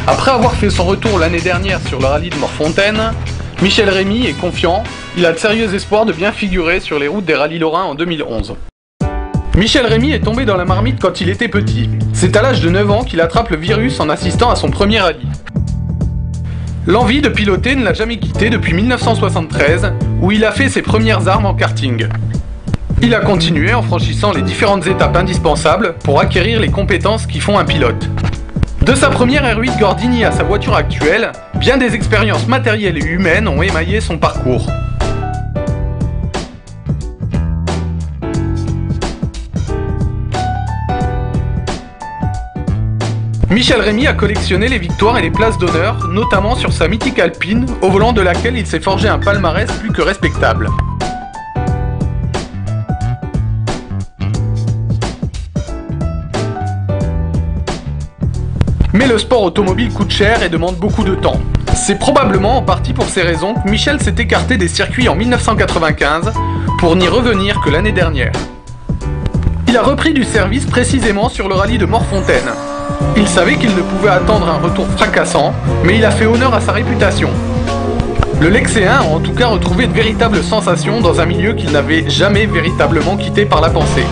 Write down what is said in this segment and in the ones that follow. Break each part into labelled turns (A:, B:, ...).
A: Après avoir fait son retour l'année dernière sur le rallye de Morfontaine, Michel Rémy est confiant, il a de sérieux espoirs de bien figurer sur les routes des rallyes lorrains en 2011. Michel Rémy est tombé dans la marmite quand il était petit. C'est à l'âge de 9 ans qu'il attrape le virus en assistant à son premier rallye. L'envie de piloter ne l'a jamais quitté depuis 1973, où il a fait ses premières armes en karting. Il a continué en franchissant les différentes étapes indispensables pour acquérir les compétences qui font un pilote. De sa première R8 Gordini à sa voiture actuelle, bien des expériences matérielles et humaines ont émaillé son parcours. Michel Rémy a collectionné les victoires et les places d'honneur, notamment sur sa mythique Alpine, au volant de laquelle il s'est forgé un palmarès plus que respectable. Mais le sport automobile coûte cher et demande beaucoup de temps. C'est probablement en partie pour ces raisons que Michel s'est écarté des circuits en 1995 pour n'y revenir que l'année dernière. Il a repris du service précisément sur le rallye de Morfontaine. Il savait qu'il ne pouvait attendre un retour fracassant, mais il a fait honneur à sa réputation. Le Lexéen a en tout cas retrouvé de véritables sensations dans un milieu qu'il n'avait jamais véritablement quitté par la pensée.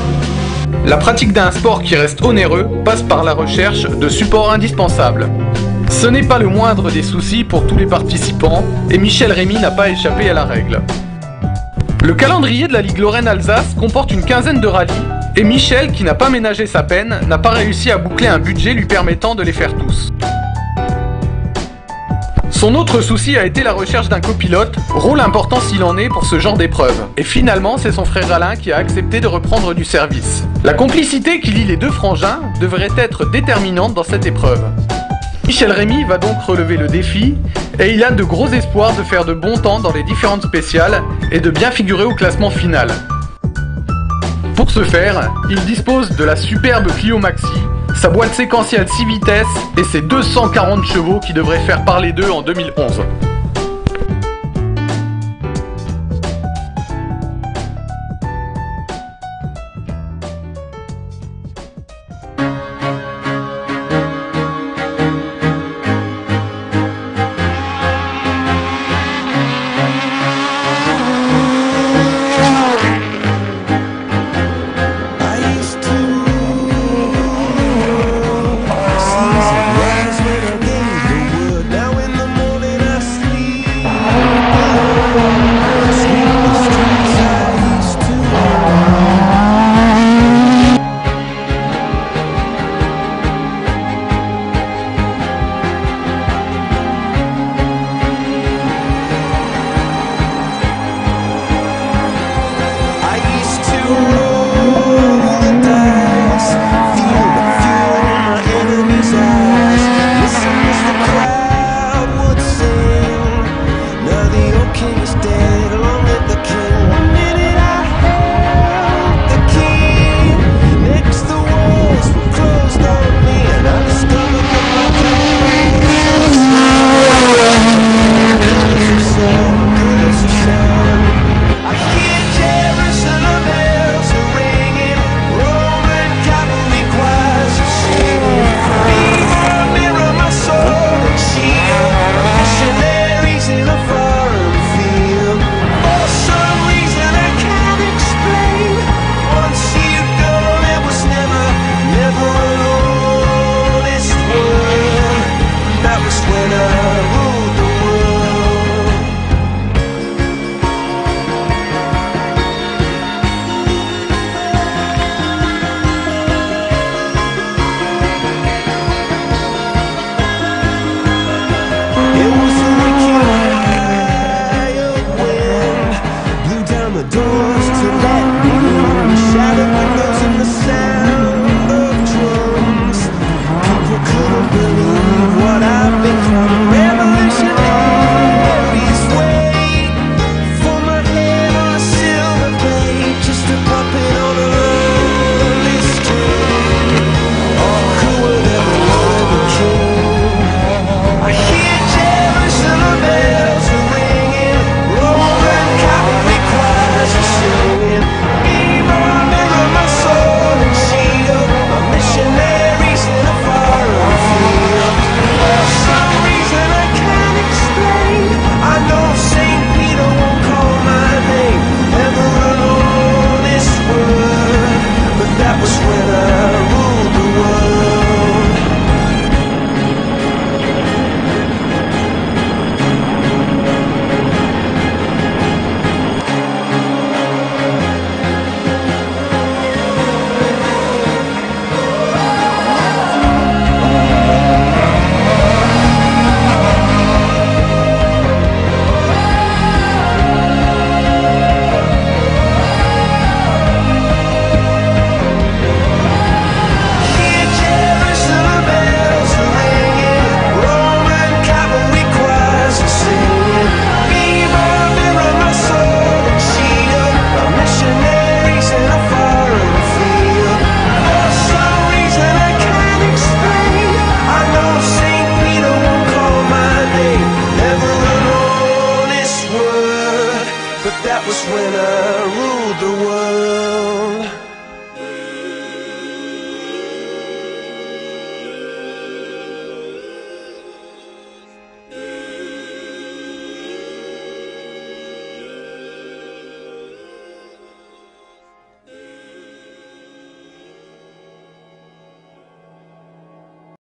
A: La pratique d'un sport qui reste onéreux passe par la recherche de supports indispensables. Ce n'est pas le moindre des soucis pour tous les participants, et Michel Rémy n'a pas échappé à la règle. Le calendrier de la Ligue Lorraine-Alsace comporte une quinzaine de rallyes, et Michel, qui n'a pas ménagé sa peine, n'a pas réussi à boucler un budget lui permettant de les faire tous. Son autre souci a été la recherche d'un copilote, rôle important s'il en est pour ce genre d'épreuve. Et finalement, c'est son frère Alain qui a accepté de reprendre du service. La complicité qui lie les deux frangins devrait être déterminante dans cette épreuve. Michel Rémy va donc relever le défi, et il a de gros espoirs de faire de bons temps dans les différentes spéciales et de bien figurer au classement final. Pour ce faire, il dispose de la superbe Clio Maxi, sa boîte séquentielle 6 vitesses et ses 240 chevaux qui devraient faire parler d'eux en 2011.
B: When